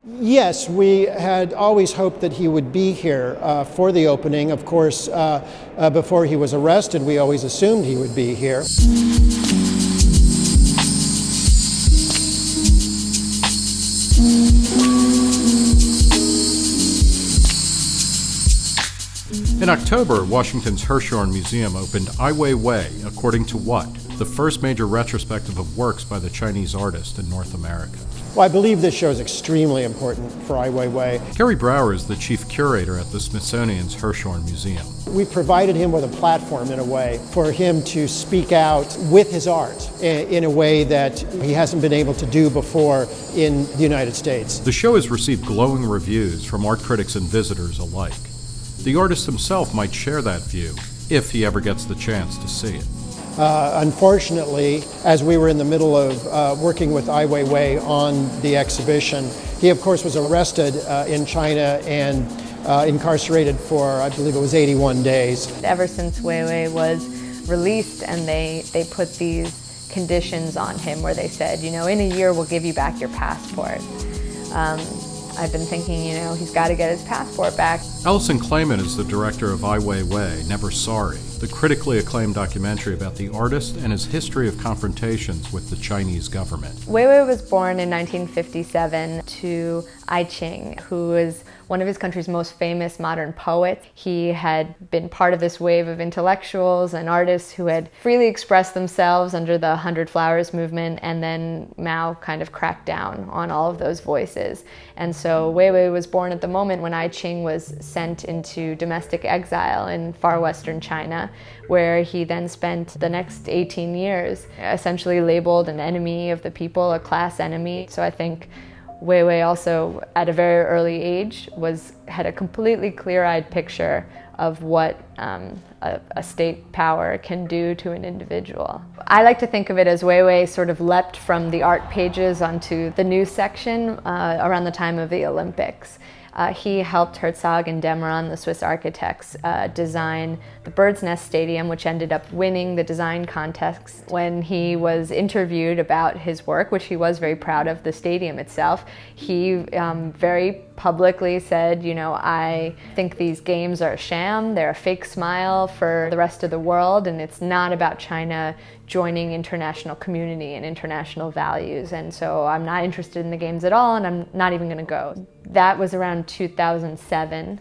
Yes, we had always hoped that he would be here for the opening. Of course, before he was arrested, we always assumed he would be here. In October, Washington's Hirshhorn Museum opened Ai Weiwei, According to What?, the first major retrospective of works by the Chinese artist in North America. Well, I believe this show is extremely important for Ai Weiwei. Kerry Brower is the chief curator at the Smithsonian's Hirshhorn Museum. We've provided him with a platform, in a way, for him to speak out with his art in a way that he hasn't been able to do before in the United States. The show has received glowing reviews from art critics and visitors alike. The artist himself might share that view, if he ever gets the chance to see it. Unfortunately, as we were in the middle of working with Ai Weiwei on the exhibition, he of course was arrested in China and incarcerated for, I believe it was 81 days. Ever since Weiwei was released and they put these conditions on him where they said, you know, in a year we'll give you back your passport. I've been thinking, you know, he's got to get his passport back. Alison Klayman is the director of Ai Weiwei, Never Sorry, the critically acclaimed documentary about the artist and his history of confrontations with the Chinese government. Weiwei was born in 1957 to Ai Qing, who is one of his country's most famous modern poets. He had been part of this wave of intellectuals and artists who had freely expressed themselves under the 100 Flowers movement, and then Mao kind of cracked down on all of those voices. And so Weiwei was born at the moment when Ai Qing was sent into domestic exile in far western China, where he then spent the next 18 years essentially labeled an enemy of the people, a class enemy. So I think Weiwei also, at a very early age, had a completely clear-eyed picture of what a state power can do to an individual. I like to think of it as Weiwei sort of leapt from the art pages onto the news section around the time of the Olympics. He helped Herzog and Demeron, the Swiss architects, design the Bird's Nest Stadium, which ended up winning the design contest. When he was interviewed about his work, which he was very proud of, the stadium itself, he very publicly said, you know, I think these games are a sham, they're a fake smile for the rest of the world, and it's not about China joining international community and international values, and so I'm not interested in the games at all, and I'm not even going to go. That was around 2007.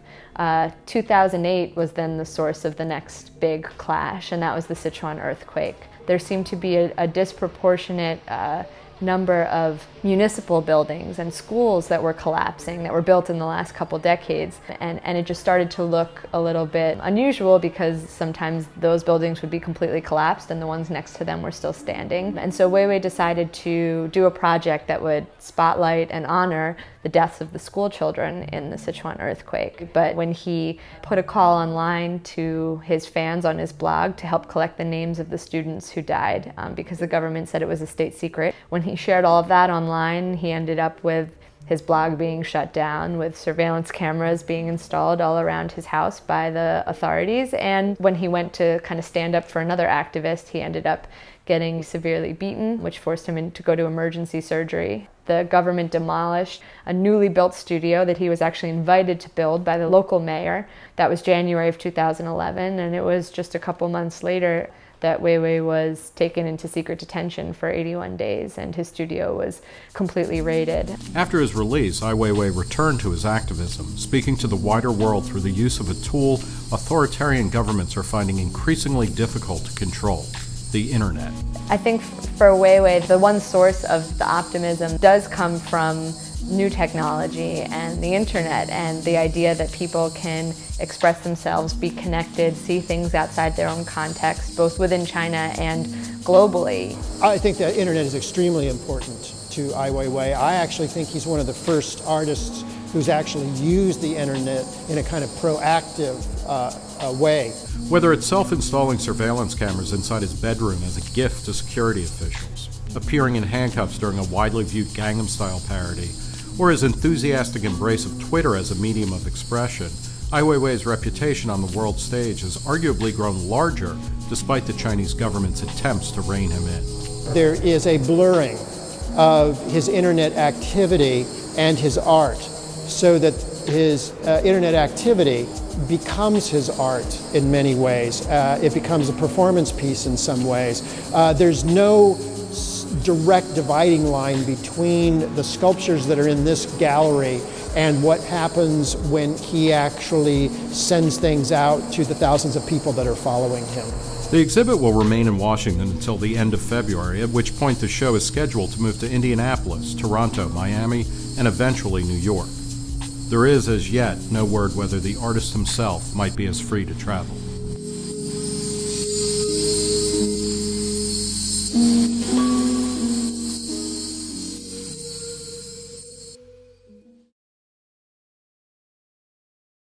2008 was then the source of the next big clash, and that was the Sichuan earthquake. There seemed to be a disproportionate number of municipal buildings and schools that were collapsing, that were built in the last couple decades. And it just started to look a little bit unusual because sometimes those buildings would be completely collapsed and the ones next to them were still standing. And so Weiwei decided to do a project that would spotlight and honor the deaths of the school children in the Sichuan earthquake. But when he put a call online to his fans on his blog to help collect the names of the students who died, because the government said it was a state secret, when he shared all of that online, he ended up with his blog being shut down, with surveillance cameras being installed all around his house by the authorities. And when he went to kind of stand up for another activist, he ended up getting severely beaten, which forced him to go to emergency surgery. The government demolished a newly built studio that he was actually invited to build by the local mayor. That was January of 2011, and it was just a couple months later that Weiwei was taken into secret detention for 81 days, and his studio was completely raided. After his release, Ai Weiwei returned to his activism, speaking to the wider world through the use of a tool authoritarian governments are finding increasingly difficult to control: the internet. I think for Weiwei, the one source of the optimism does come from new technology and the internet, and the idea that people can express themselves, be connected, see things outside their own context, both within China and globally. I think the internet is extremely important to Ai Weiwei. I actually think he's one of the first artists who's actually used the internet in a kind of proactive way. Whether it's self-installing surveillance cameras inside his bedroom as a gift to security officials, appearing in handcuffs during a widely viewed Gangnam Style parody, or his enthusiastic embrace of Twitter as a medium of expression, Ai Weiwei's reputation on the world stage has arguably grown larger despite the Chinese government's attempts to rein him in. There is a blurring of his internet activity and his art, so that his internet activity becomes his art in many ways. It becomes a performance piece in some ways. There's no direct dividing line between the sculptures that are in this gallery and what happens when he actually sends things out to the thousands of people that are following him. The exhibit will remain in Washington until the end of February, at which point the show is scheduled to move to Indianapolis, Toronto, Miami, and eventually New York. There is, as yet, no word whether the artist himself might be as free to travel.